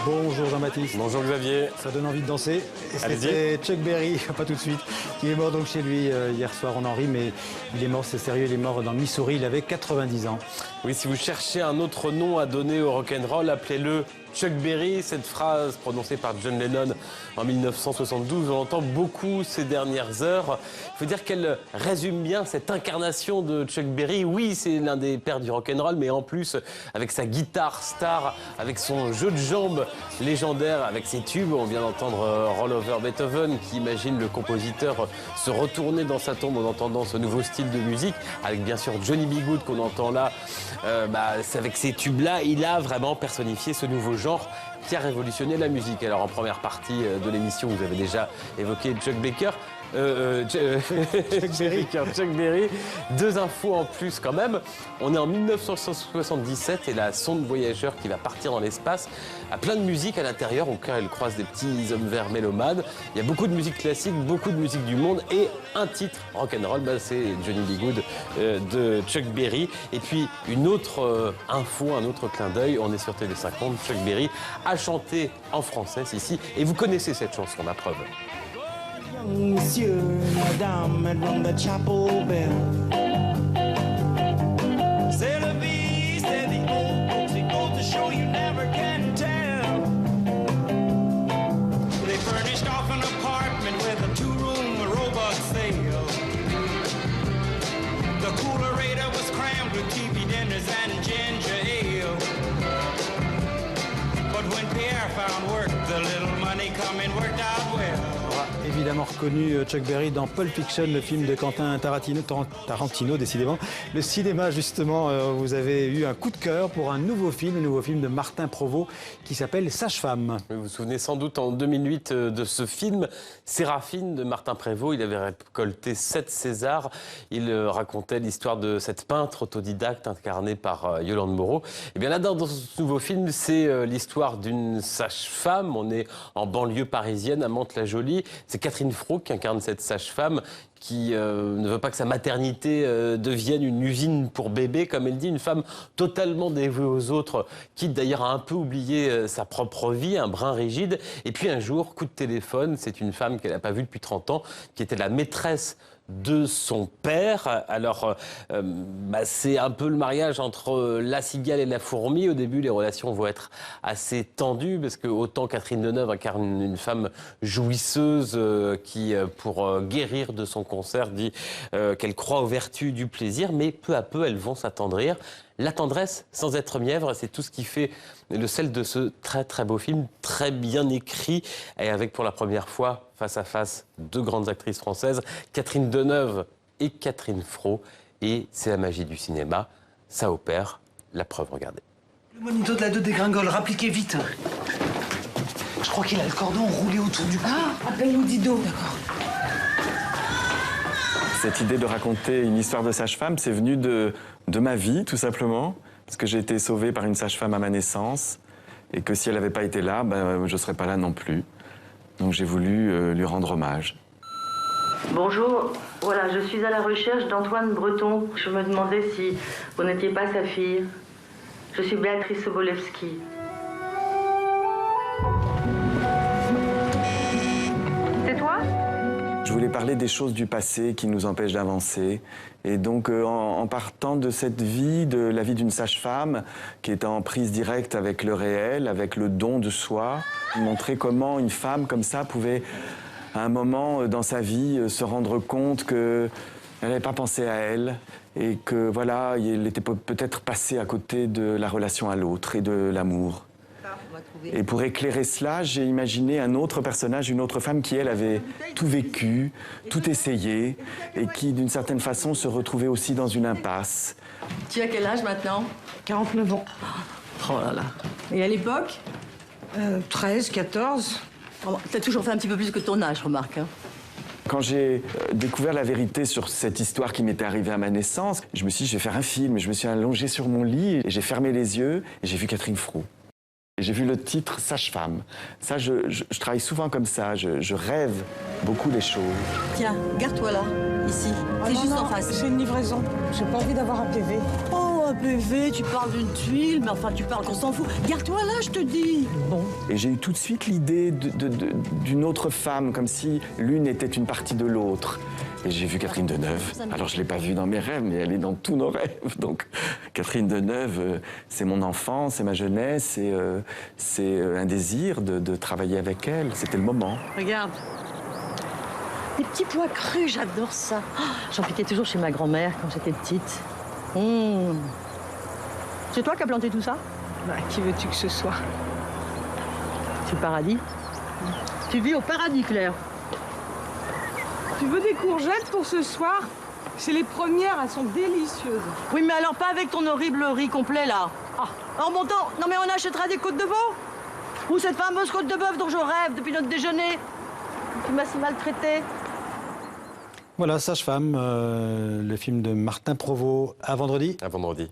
Bonjour Jean-Baptiste. Bonjour Xavier. Ça donne envie de danser. C'était Chuck Berry, pas tout de suite, qui est mort donc chez lui hier soir. On en rit, mais il est mort, c'est sérieux, il est mort dans le Missouri, il avait 90 ans. Oui, si vous cherchez un autre nom à donner au rock'n'roll, appelez-le Chuck Berry. Cette phrase prononcée par John Lennon en 1972, on l'entend beaucoup ces dernières heures. Il faut dire qu'elle résume bien cette incarnation de Chuck Berry. Oui, c'est l'un des pères du rock'n'roll, mais en plus, avec sa guitare star, avec son jeu de jambes légendaire, avec ses tubes. On vient d'entendre Roll Over Beethoven, qui imagine le compositeur se retourner dans sa tombe en entendant ce nouveau style de musique, avec bien sûr Johnny B. Goode qu'on entend là. C'est avec ces tubes-là, il a vraiment personnifié ce nouveau genre qui a révolutionné la musique. Alors en première partie de l'émission, vous avez déjà évoqué Chuck Berry. Deux infos en plus quand même. On est en 1977 et la sonde voyageur qui va partir dans l'espace a plein de musique à l'intérieur, au cas où elle croise des petits hommes verts mélomanes. Il y a beaucoup de musique classique, beaucoup de musique du monde et un titre rock'n'roll, c'est Johnny B. Goode de Chuck Berry. Et puis une autre info, un autre clin d'œil, on est sur TV50, Chuck Berry a chanté en français ici et vous connaissez cette chanson, la preuve. Monsieur, madame, and rung the chapel bell. C'est la vie, c'est the old folks. It goes to show you never can tell. They furnished off an apartment with a two-room robot sale. The coolerator was crammed with TV dinners and ginger ale. But when Pierre found work, the little money coming worked out well. Évidemment reconnu Chuck Berry dans Pulp Fiction, le film de Quentin Tarantino, décidément. Le cinéma, justement, vous avez eu un coup de cœur pour un nouveau film de Martin Provost qui s'appelle Sage-Femme. Vous vous souvenez sans doute en 2008 de ce film, Séraphine de Martin Prévost. Il avait récolté 7 Césars. Il racontait l'histoire de cette peintre autodidacte incarnée par Yolande Moreau. Et bien là, dans ce nouveau film, c'est l'histoire d'une sage-femme. On est en banlieue parisienne, à Mantes-la-Jolie. C'est Catherine Fro qui incarne cette sage-femme qui ne veut pas que sa maternité devienne une usine pour bébés, comme elle dit, une femme totalement dévouée aux autres, quitte d'ailleurs à un peu oublier sa propre vie, un brin rigide. Et puis un jour, coup de téléphone, c'est une femme qu'elle n'a pas vue depuis 30 ans, qui était la maîtresse de son père. Alors, c'est un peu le mariage entre la cigale et la fourmi. Au début, les relations vont être assez tendues parce que autant Catherine Deneuve incarne une femme jouisseuse qui, pour guérir de son cancer, dit qu'elle croit aux vertus du plaisir, mais peu à peu, elles vont s'attendrir. La tendresse, sans être mièvre, c'est tout ce qui fait le sel de ce très très beau film, très bien écrit, et avec pour la première fois, face à face, deux grandes actrices françaises, Catherine Deneuve et Catherine Fro. Et c'est la magie du cinéma, ça opère, la preuve, regardez. Le monito de la 2 dégringole, rappliquez vite. Je crois qu'il a le cordon roulé autour du cou. Ah, appelle-nous Dido. D'accord. Cette idée de raconter une histoire de sage-femme, c'est venu de ma vie, tout simplement, parce que j'ai été sauvé par une sage-femme à ma naissance, et que si elle n'avait pas été là, je ne serais pas là non plus. Donc j'ai voulu lui rendre hommage. Bonjour, voilà, je suis à la recherche d'Antoine Breton. Je me demandais si vous n'étiez pas sa fille. Je suis Béatrice Sobolewski. C'est toi ? Je voulais parler des choses du passé qui nous empêchent d'avancer. Et donc, en partant de cette vie, de la vie d'une sage-femme, qui est en prise directe avec le réel, avec le don de soi, montrer comment une femme comme ça pouvait, à un moment dans sa vie, se rendre compte qu'elle n'avait pas pensé à elle et que, voilà, elle était peut-être passée à côté de la relation à l'autre et de l'amour. Et pour éclairer cela, j'ai imaginé un autre personnage, une autre femme qui, elle, avait tout vécu, tout essayé, et qui, d'une certaine façon, se retrouvait aussi dans une impasse. Tu as quel âge maintenant? 49 ans. Oh là là. Et à l'époque? 13, 14. Oh, t'as toujours fait un petit peu plus que ton âge, remarque. Hein. Quand j'ai découvert la vérité sur cette histoire qui m'était arrivée à ma naissance, je me suis dit, je vais faire un film. Je me suis allongé sur mon lit, et j'ai fermé les yeux, et j'ai vu Catherine Fro. J'ai vu le titre Sage-Femme. Ça, je travaille souvent comme ça. Je rêve beaucoup des choses. Tiens, garde-toi là, ici. C'est juste en face. J'ai une livraison. J'ai pas envie d'avoir un PV. Oh, PV, tu parles d'une tuile, mais enfin, tu parles qu'on s'en fout. Garde-toi là, je te dis. Bon. Et j'ai eu tout de suite l'idée d'une autre femme, comme si l'une était une partie de l'autre. Et j'ai vu Catherine Deneuve. Alors je ne l'ai pas vue dans mes rêves, mais elle est dans tous nos rêves. Donc Catherine Deneuve, c'est mon enfance, c'est ma jeunesse, c'est un désir de travailler avec elle. C'était le moment. Regarde. Les petits pois crus, j'adore ça. Oh, j'en piquais toujours chez ma grand-mère quand j'étais petite. C'est toi qui as planté tout ça? Bah, qui veux-tu que ce soit? C'est le paradis. Tu vis au paradis, Claire. Tu veux des courgettes pour ce soir? C'est les premières, elles sont délicieuses. Oui, mais alors pas avec ton horrible riz complet, là. Ah, en montant, non mais on achètera des côtes de veau. Ou cette fameuse côte de bœuf dont je rêve depuis notre déjeuner. Tu m'as si maltraitée. Voilà, Sage-Femme, le film de Martin Provost. À vendredi. À vendredi.